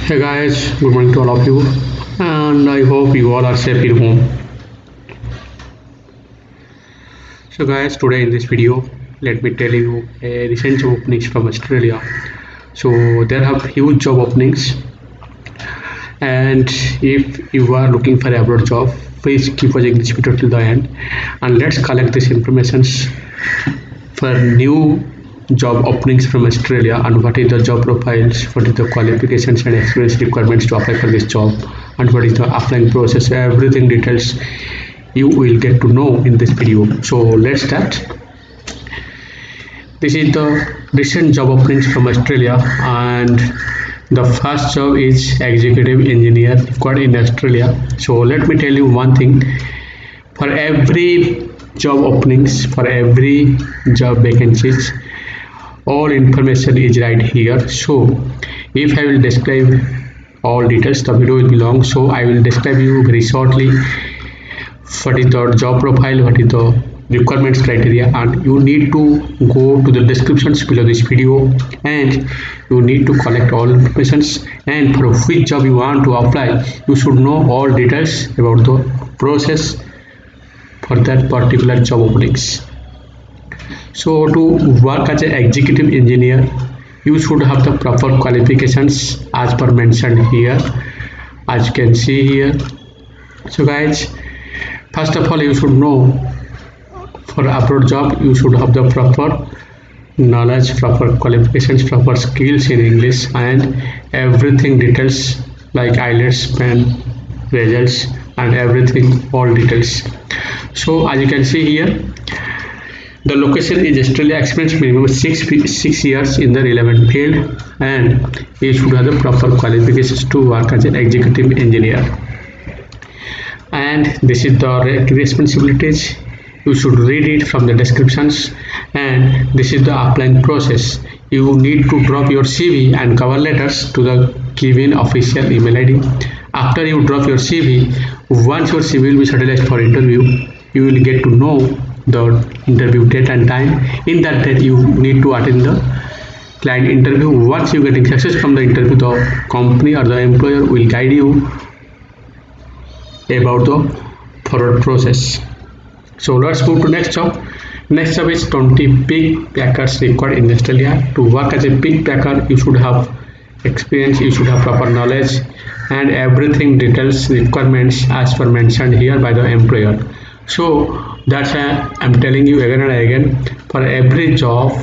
Hey guys, good morning to all of you, and I hope you all are safe at home. So, guys, today in this video, let me tell you a recent job openings from Australia. So, there have huge job openings, and if you are looking for a abroad job, please keep watching this video till the end, and let's collect this information for new job openings from Australia and what is the job profiles, what is the qualifications and experience requirements to apply for this job, and what is the applying process. Everything details you will get to know in this video. So let's start. This is the recent job openings from Australia, and the first job is executive engineer required in Australia. So let me tell you one thing: for every job openings, for every job vacancies, all information is right here. So if I will describe all details, the video will be long, so I will describe you very shortly what is the job profile, what is the requirements criteria, and you need to go to the descriptions below this video and you need to collect all informations, and for which job you want to apply you should know all details about the process for that particular job openings. So to work as an executive engineer, you should have the proper qualifications as per mentioned here, as you can see here. So guys, first of all, you should know for abroad job you should have the proper knowledge, proper qualifications, proper skills in English, and everything details like IELTS, pen, results, and everything, all details. So as you can see here, the location is Australia. Experience minimum 6 years in the relevant field, and you should have the proper qualifications to work as an executive engineer. And this is the responsibilities. You should read it from the descriptions, and this is the applying process. You need to drop your CV and cover letters to the given official email ID. After you drop your CV, once your CV will be shortlisted for interview, you will get to know the interview date and time. In that date you need to attend the client interview. Once you getting success from the interview, the company or the employer will guide you about the forward process. So let's move to next job. Next job is 20 pig packers required in Australia. To work as a pig packer you should have experience, you should have proper knowledge, and everything details requirements as per mentioned here by the employer. So that's why I'm telling you again and again, for every job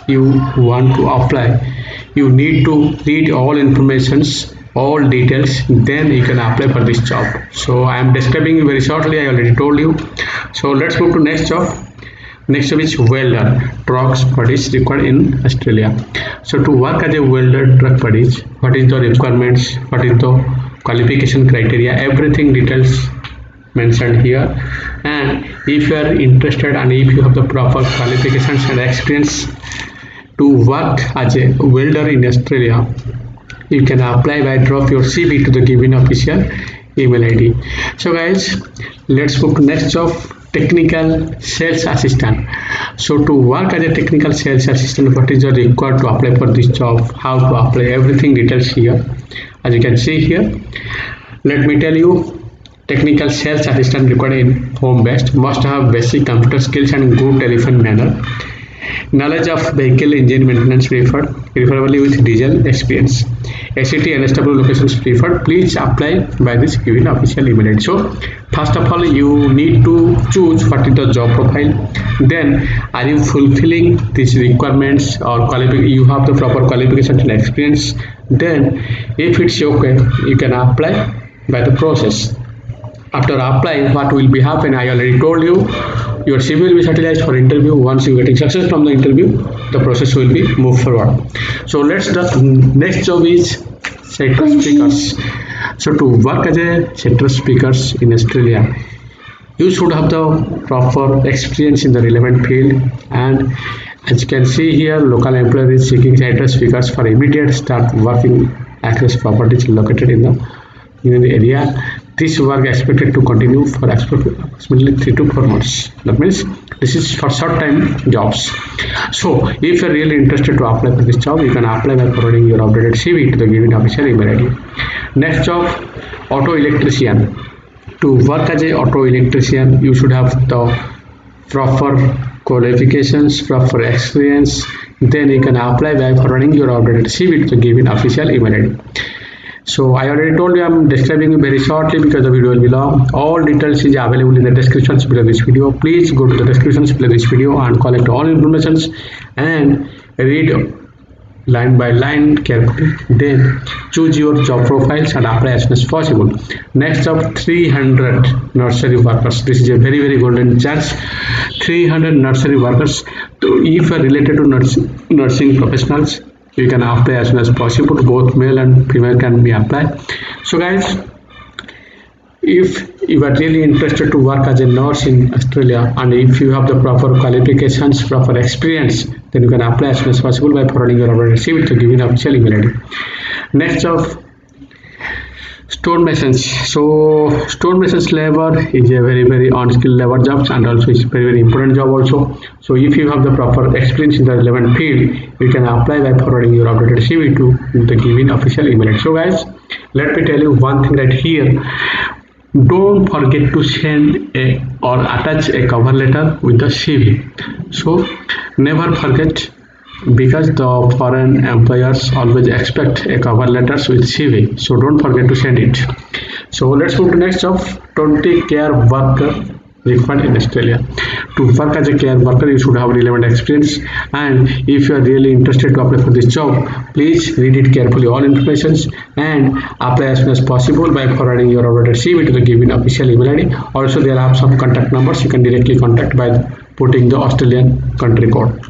you want to apply you need to read all informations, all details, then you can apply for this job. So I am describing you very shortly, I already told you. So let's move to next job. Next job is welder trucks bodies required in Australia. So to work as a welder truck bodies, what is the requirements, what is the qualification criteria, everything details mentioned here. And if you are interested and if you have the proper qualifications and experience to work as a welder in Australia, you can apply by drop your CV to the given official email ID. So guys, let's move to next job, technical sales assistant. So to work as a technical sales assistant, what is the required to apply for this job, how to apply, everything details here. As you can see here, let me tell you, technical sales assistant required in home based, must have basic computer skills and good telephone manner, knowledge of vehicle engine maintenance preferred, preferably with diesel experience, ACT and SW locations preferred. Please apply by this given official email ID. So first of all you need to choose what is the job profile, then are you fulfilling these requirements or you have the proper qualifications and experience, then if it's okay you can apply by the process. After applying, what will be happen, I already told you, your CV will be shortlisted for interview. Once you getting success from the interview, the process will be moved forward. So let's start. Next job is sector speakers. So to work as a sector speakers in Australia, you should have the proper experience in the relevant field, and as you can see here, local employer is seeking sector speakers for immediate start working across properties located in the area. This work expected to continue for approximately 3 to 4 months. That means this is for short time jobs. So if you're really interested to apply for this job, you can apply by forwarding your updated CV to the given official email ID. Next job, auto electrician. To work as a auto electrician, you should have the proper qualifications, proper experience. Then you can apply by forwarding your updated CV to the given official email ID. So I already told you I'm describing it very shortly because the video will be long. All details is available in the descriptions below this video. Please go to the descriptions below this video and collect all informations and read line by line carefully. Then choose your job profiles and apply as soon as possible. Next up, 300 nursery workers. This is a very golden chance. 300 nursery workers. So if you are related to nursing professionals, you can apply as soon as possible. Both male and female can be applied. So guys, if you are really interested to work as a nurse in Australia and if you have the proper qualifications, proper experience, then you can apply as soon as possible by forwarding your updated CV to given official email ID. Next up, stonemasons. So stonemasons labor is a very unskilled labor job and also it's very important job also. So if you have the proper experience in the relevant field, you can apply by forwarding your updated CV to the given official email ID. So guys, let me tell you one thing right here. Don't forget to send or attach a cover letter with the CV. So never forget, because the foreign employers always expect a cover letters with CV. So don't forget to send it. So let's move to next job, 20 care worker required in Australia. To work as a care worker, you should have relevant experience, and if you are really interested to apply for this job, please read it carefully, all informations, and apply as soon as possible by forwarding your updated CV to the given official email ID. Also, there are some contact numbers you can directly contact by putting the Australian country code.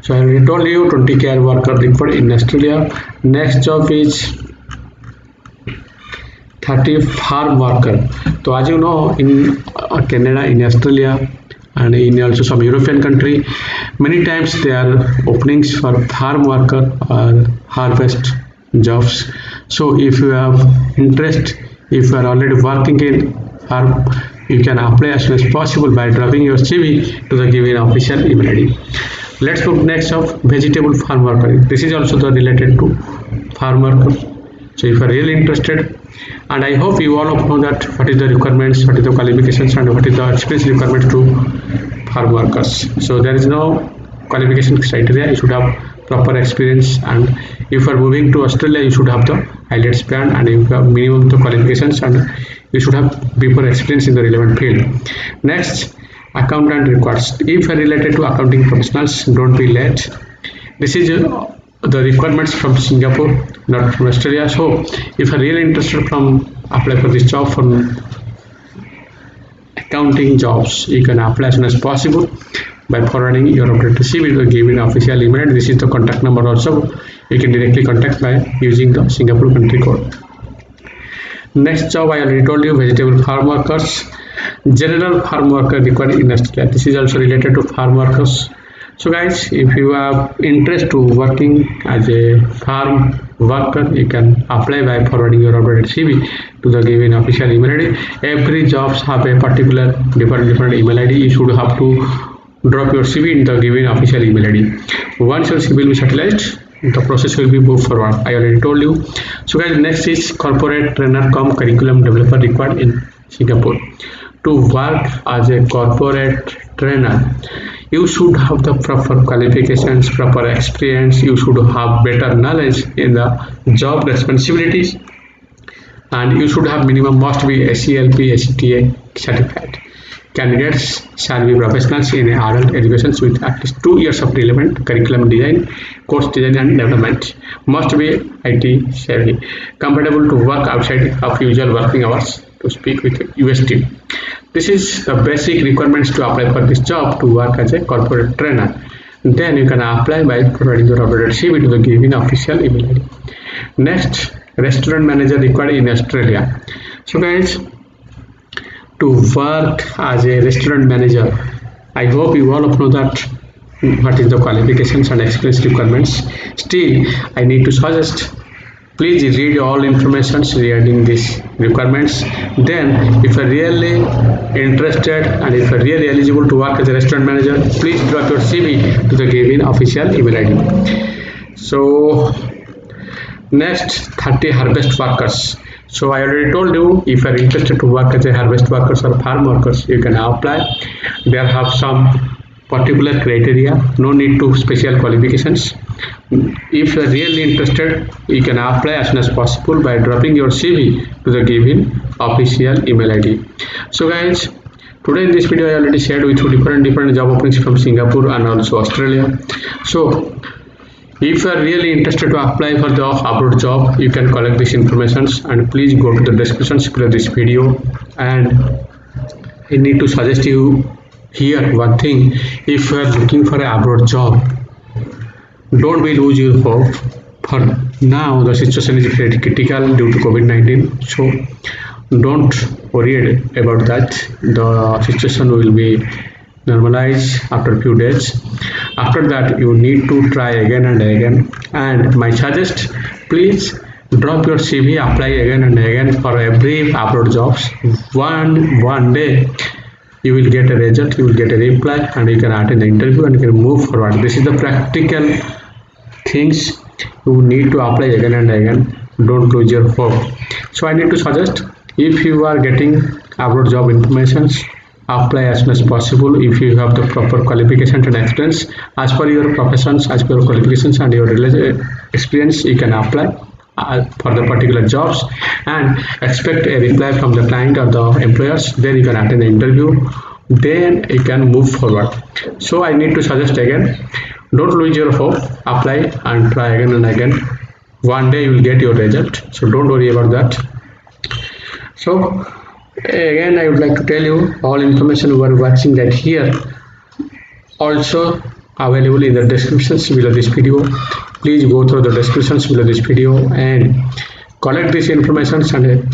So I already told you 20 care worker required in Australia. Next job is 30 farm worker. So as you know, in Canada, in Australia, and in also some European country, many times there are openings for farm worker or harvest jobs. So if you have interest, if you are already working in farm, you can apply as soon as possible by dropping your CV to the given official email ID. Let's go next of vegetable farm worker. This is also the related to farm worker. So if you are really interested, and I hope you all know that what is the requirements, what is the qualifications, and what is the experience requirements to farm workers. So there is no qualification criteria. You should have proper experience, and if you are moving to Australia, you should have the IELTS band, and if you have minimum the qualifications, and you should have before experience in the relevant field. Next, accountant requires. If you are related to accounting professionals, don't be late. This is the requirements from Singapore, not from Australia. So if you are really interested from apply for this job from accounting jobs, you can apply as soon as possible by forwarding your updated CV to the given official email. This is the contact number also. You can directly contact by using the Singapore country code. Next job, I already told you, vegetable farm workers. General farm worker required in Australia. This is also related to farm workers. So guys, if you have interest to working as a farm worker, you can apply by forwarding your updated CV to the given official email ID. Every jobs have a particular different email ID. You should have to drop your CV in the given official email ID. Once your CV will be utilized, the process will be moved forward. I already told you. So guys, next is corporate trainer cum curriculum developer required in Singapore. To work as a corporate trainer, you should have the proper qualifications, proper experience. You should have better knowledge in the job responsibilities, and you should have minimum must be SELP, SCTA certified. Candidates shall be professionals in adult education with at least 2 years of relevant curriculum design, course design and development. Must be IT savvy, compatible to work outside of usual working hours, to speak with US team. This is the basic requirements to apply for this job, to work as a corporate trainer. Then you can apply by providing your updated CV to the given official email ID. Next, restaurant manager required in Australia. So guys, to work as a restaurant manager, I hope you all know that what is the qualifications and experience requirements. Still, I need to suggest Please read all information regarding these requirements. Then if you are really interested and if you are really eligible to work as a restaurant manager, please drop your CV to the given official email ID. So next, 30 harvest workers. So I already told you, if you are interested to work as a harvest workers or farm workers, you can apply. There have some particular criteria, no need to special qualifications. If you are really interested, you can apply as soon as possible by dropping your CV to the given official email ID. So guys, today in this video I already shared with you different job openings from Singapore and also Australia. So if you are really interested to apply for the abroad job, you can collect this information and please go to the description below this video. And I need to suggest you here one thing: if you are looking for an abroad job, don't be lose your hope. For now the situation is very critical due to COVID-19, so don't worry about that. The situation will be normalized after a few days. After that you need to try again and again, and my suggest, please drop your CV, apply again and again for every abroad jobs. One day you will get a result, you will get a reply, and you can attend the interview and you can move forward. This is the practical things you need to apply again and again. Don't lose your hope. So I need to suggest, if you are getting abroad job informations, apply as soon as possible. If you have the proper qualifications and experience as per your professions, as per your qualifications and your experience, you can apply for the particular jobs and expect a reply from the client or the employers. Then you can attend the interview, then you can move forward. So I need to suggest again, don't lose your hope, apply and try again and again. One day you will get your result, so don't worry about that. So again, I would like to tell you, all information you are watching right here also available in the descriptions below this video. Please go through the descriptions below this video and collect this information and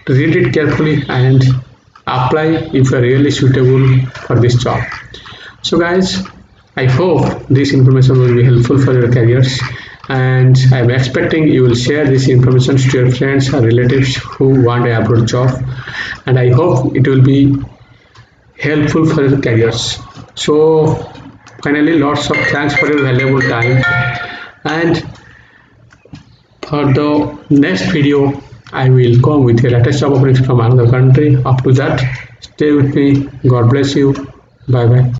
read it carefully and apply if you are really suitable for this job. So guys, I hope this information will be helpful for your careers, and I am expecting you will share this information to your friends or relatives who want an abroad job, and I hope it will be helpful for your careers. So finally, lots of thanks for your valuable time, and for the next video I will come with a latest job openings from another country. Up to that, stay with me. God bless you. Bye bye.